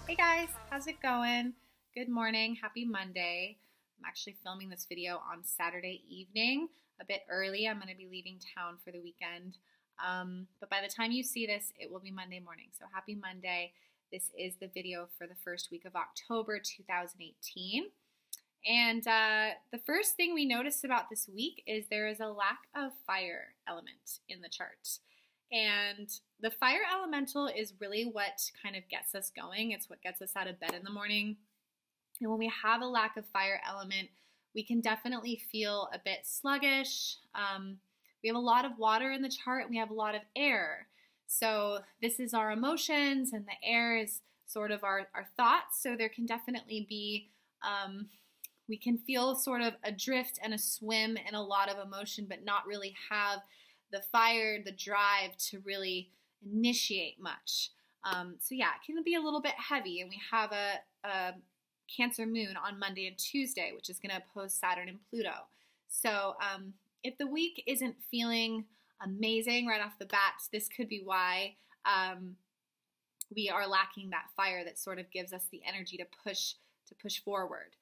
Hey guys, how's it going? Good morning, happy Monday. I'm actually filming this video on Saturday evening, a bit early. I'm going to be leaving town for the weekend. But by the time you see this, it will be Monday morning. So happy Monday. This is the video for the first week of October 2018. And the first thing we notice about this week is there is a lack of fire element in the chart. And the fire elemental is really what kind of gets us going. It's what gets us out of bed in the morning. And when we have a lack of fire element, we can definitely feel a bit sluggish. We have a lot of water in the chart and we have a lot of air. So this is our emotions and the air is sort of our thoughts. So there can definitely be, we can feel sort of a drift and a swim in a lot of emotion, but not really have the fire, the drive to really initiate much. So yeah, it can be a little bit heavy, and we have a Cancer moon on Monday and Tuesday, which is going to oppose Saturn and Pluto. So if the week isn't feeling amazing right off the bat, this could be why we are lacking that fire that sort of gives us the energy to push forward.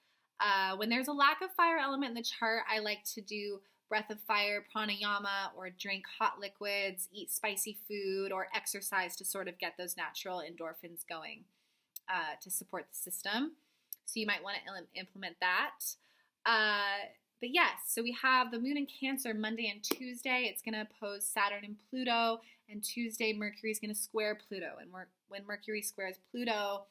When there's a lack of fire element in the chart, I like to do breath of fire, pranayama, or drink hot liquids, eat spicy food, or exercise to sort of get those natural endorphins going to support the system. So you might want to implement that. But yes, so we have the moon in Cancer Monday and Tuesday. It's going to oppose Saturn and Pluto, and Tuesday Mercury is going to square Pluto. And when Mercury squares Pluto,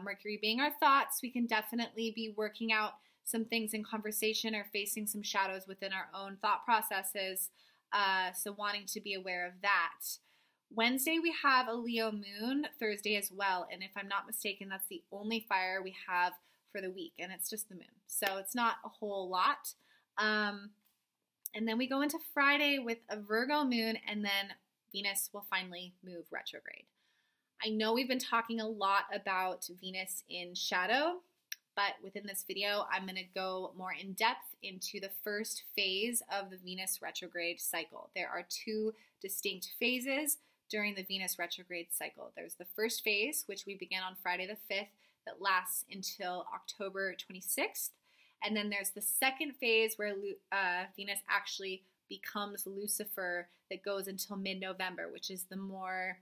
Mercury being our thoughts, we can definitely be working out some things in conversation or facing some shadows within our own thought processes. So wanting to be aware of that. Wednesday, we have a Leo moon, Thursday as well. And if I'm not mistaken, that's the only fire we have for the week. And it's just the moon. So it's not a whole lot. And then we go into Friday with a Virgo moon, and then Venus will finally move retrograde. I know we've been talking a lot about Venus in shadow, but within this video, I'm going to go more in depth into the first phase of the Venus retrograde cycle. There are two distinct phases during the Venus retrograde cycle. There's the first phase, which we begin on Friday the 5th, that lasts until October 26th. And then there's the second phase where Venus actually becomes Lucifer, that goes until mid-November, which is the more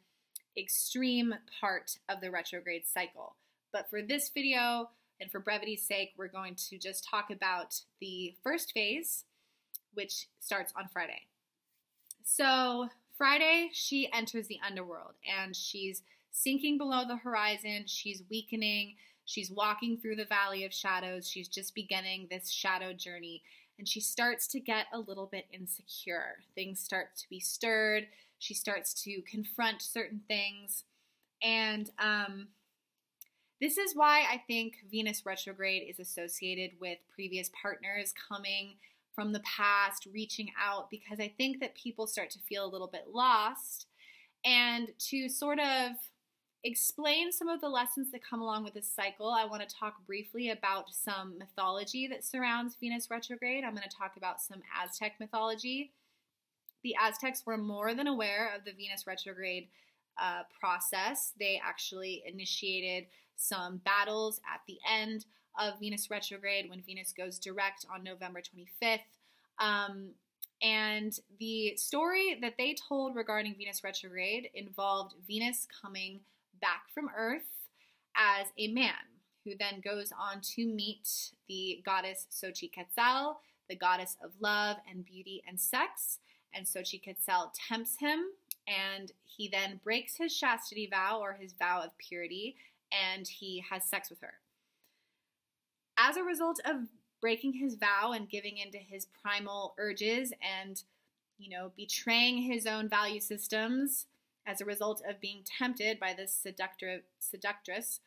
extreme part of the retrograde cycle. But for this video, and for brevity's sake, we're going to just talk about the first phase, which starts on Friday. So Friday, she enters the underworld, and she's sinking below the horizon. She's weakening. She's walking through the valley of shadows. She's just beginning this shadow journey, and she starts to get a little bit insecure. Things start to be stirred. She starts to confront certain things, and this is why I think Venus retrograde is associated with previous partners coming from the past, reaching out, because I think that people start to feel a little bit lost. And to sort of explain some of the lessons that come along with this cycle, I want to talk briefly about some mythology that surrounds Venus retrograde. I'm going to talk about some Aztec mythology. The Aztecs were more than aware of the Venus retrograde process. They actually initiated some battles at the end of Venus retrograde when Venus goes direct on November 25th. And the story that they told regarding Venus retrograde involved Venus coming back from Earth as a man, who then goes on to meet the goddess Xochiquetzal, the goddess of love and beauty and sex. And Xochiquetzal tempts him, and he then breaks his chastity vow, or his vow of purity, and he has sex with her. As a result of breaking his vow and giving into his primal urges and, betraying his own value systems as a result of being tempted by this seductress,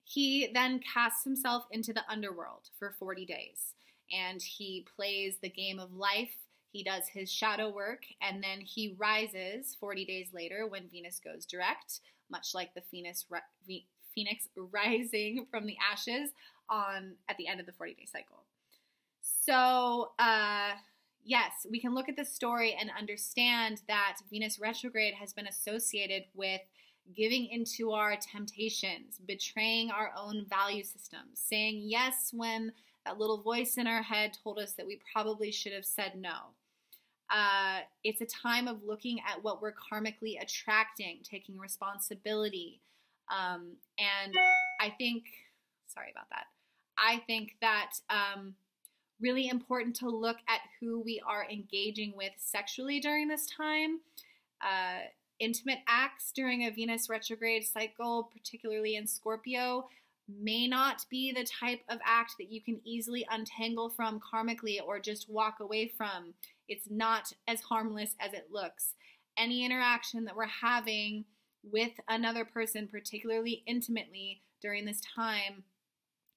he then casts himself into the underworld for 40 days. And he plays the game of life. He does his shadow work, and then he rises 40 days later when Venus goes direct, much like the phoenix rising from the ashes at the end of the 40-day cycle. So, yes, we can look at this story and understand that Venus retrograde has been associated with giving into our temptations, betraying our own value systems, saying yes when that little voice in our head told us that we probably should have said no. It's a time of looking at what we're karmically attracting, taking responsibility. And I think, sorry about that. I think that really important to look at who we are engaging with sexually during this time. Intimate acts during a Venus retrograde cycle, particularly in Scorpio, may not be the type of act that you can easily untangle from karmically or just walk away from. It's not as harmless as it looks. Any interaction that we're having with another person, particularly intimately during this time,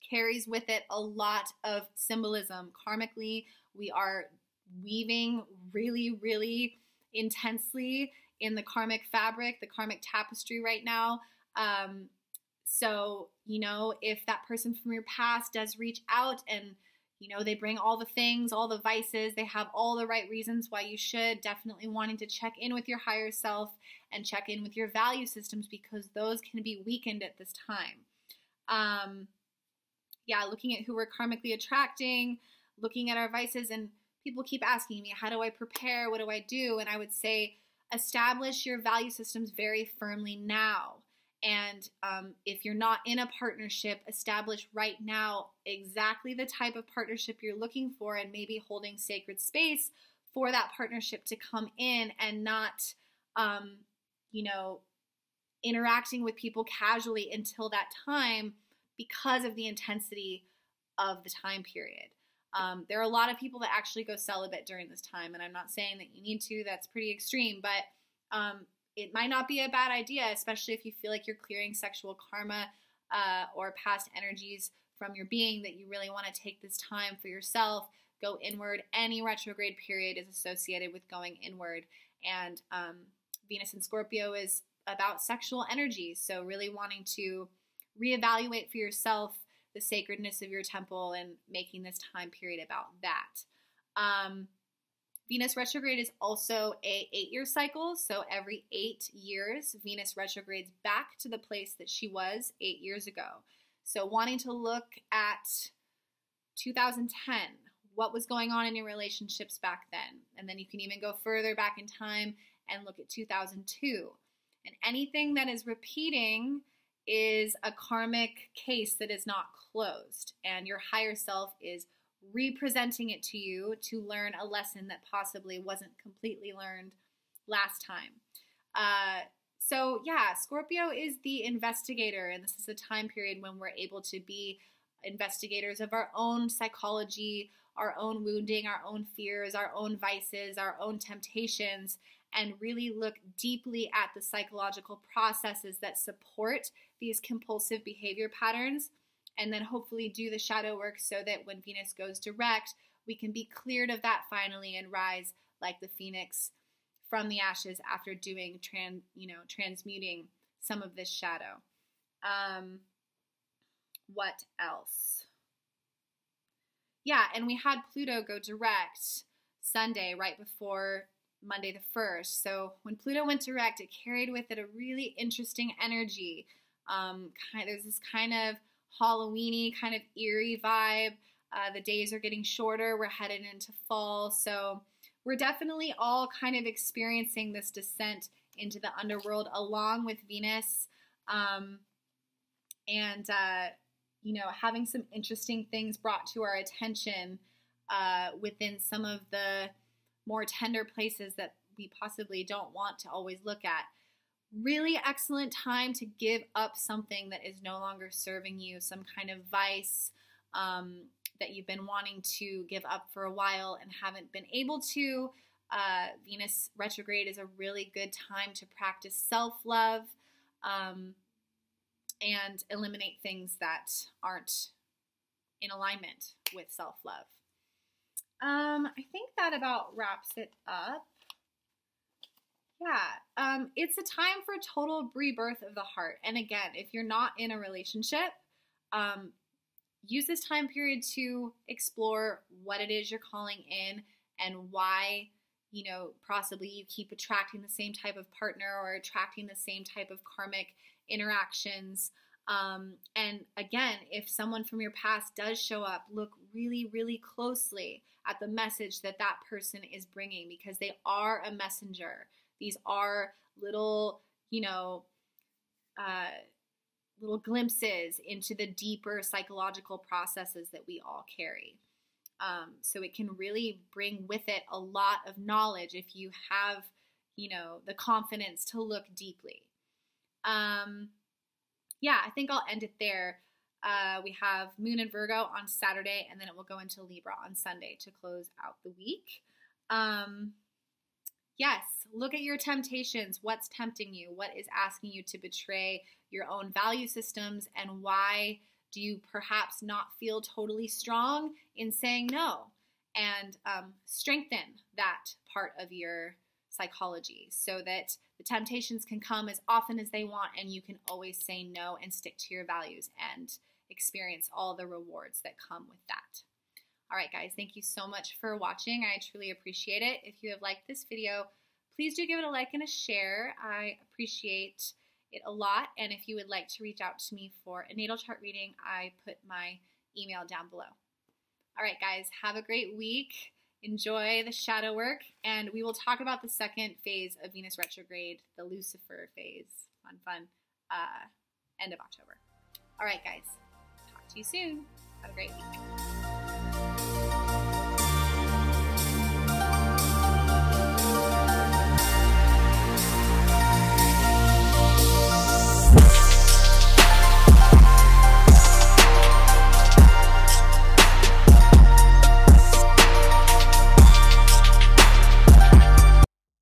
carries with it a lot of symbolism. Karmically, we are weaving really, really intensely in the karmic fabric, the karmic tapestry right now. So, you know, if that person from your past does reach out and, you know, they bring all the things, all the vices, they have all the right reasons why you should, definitely wanting to check in with your higher self and check in with your value systems, because those can be weakened at this time. Yeah, looking at who we're karmically attracting, looking at our vices, and people keep asking me, how do I prepare? What do I do? And I would say, establish your value systems very firmly now. And if you're not in a partnership, establish right now exactly the type of partnership you're looking for, and maybe holding sacred space for that partnership to come in, and not, you know, interacting with people casually until that time because of the intensity of the time period. There are a lot of people that actually go celibate during this time, and I'm not saying that you need to. That's pretty extreme, but it might not be a bad idea, especially if you feel like you're clearing sexual karma or past energies from your being, that you really want to take this time for yourself, go inward. Any retrograde period is associated with going inward, and Venus in Scorpio is about sexual energy, so really wanting to reevaluate for yourself the sacredness of your temple and making this time period about that. Venus retrograde is also a 8-year cycle, so every 8 years, Venus retrogrades back to the place that she was 8 years ago. So wanting to look at 2010, what was going on in your relationships back then, and then you can even go further back in time and look at 2002. And anything that is repeating is a karmic case that is not closed, and your higher self is representing it to you to learn a lesson that possibly wasn't completely learned last time. So yeah, Scorpio is the investigator, and this is a time period when we're able to be investigators of our own psychology, our own wounding, our own fears, our own vices, our own temptations, and really look deeply at the psychological processes that support these compulsive behavior patterns, and then hopefully do the shadow work so that when Venus goes direct, we can be cleared of that finally and rise like the phoenix from the ashes after doing transmuting some of this shadow. What else? Yeah, and we had Pluto go direct Sunday right before Monday the 1st. So when Pluto went direct, it carried with it a really interesting energy. There's this kind of Halloween-y, kind of eerie vibe. The days are getting shorter. We're headed into fall. So we're definitely all kind of experiencing this descent into the underworld along with Venus. Having some interesting things brought to our attention within some of the more tender places that we possibly don't want to always look at. Really excellent time to give up something that is no longer serving you, some kind of vice that you've been wanting to give up for a while and haven't been able to. Venus retrograde is a really good time to practice self-love and eliminate things that aren't in alignment with self-love. I think that about wraps it up. Yeah, it's a time for total rebirth of the heart. And again, if you're not in a relationship, use this time period to explore what it is you're calling in and why you know, possibly you keep attracting the same type of partner or attracting the same type of karmic interactions. And again, if someone from your past does show up, look really, really closely at the message that that person is bringing, because they are a messenger. These are little, you know, little glimpses into the deeper psychological processes that we all carry. So it can really bring with it a lot of knowledge if you have, you know, the confidence to look deeply. Yeah, I think I'll end it there. We have Moon in Virgo on Saturday, and then it will go into Libra on Sunday to close out the week. Yes, look at your temptations. What's tempting you? What is asking you to betray your own value systems? And why do you perhaps not feel totally strong in saying no? And strengthen that part of your psychology so that the temptations can come as often as they want, and you can always say no and stick to your values and experience all the rewards that come with that. All right, guys, thank you so much for watching. I truly appreciate it. If you have liked this video, please do give it a like and a share. I appreciate it a lot. And if you would like to reach out to me for a natal chart reading, I put my email down below. All right, guys, have a great week. Enjoy the shadow work, and we will talk about the second phase of Venus retrograde, the Lucifer phase. Fun, end of October. All right, guys, talk to you soon. Have a great week.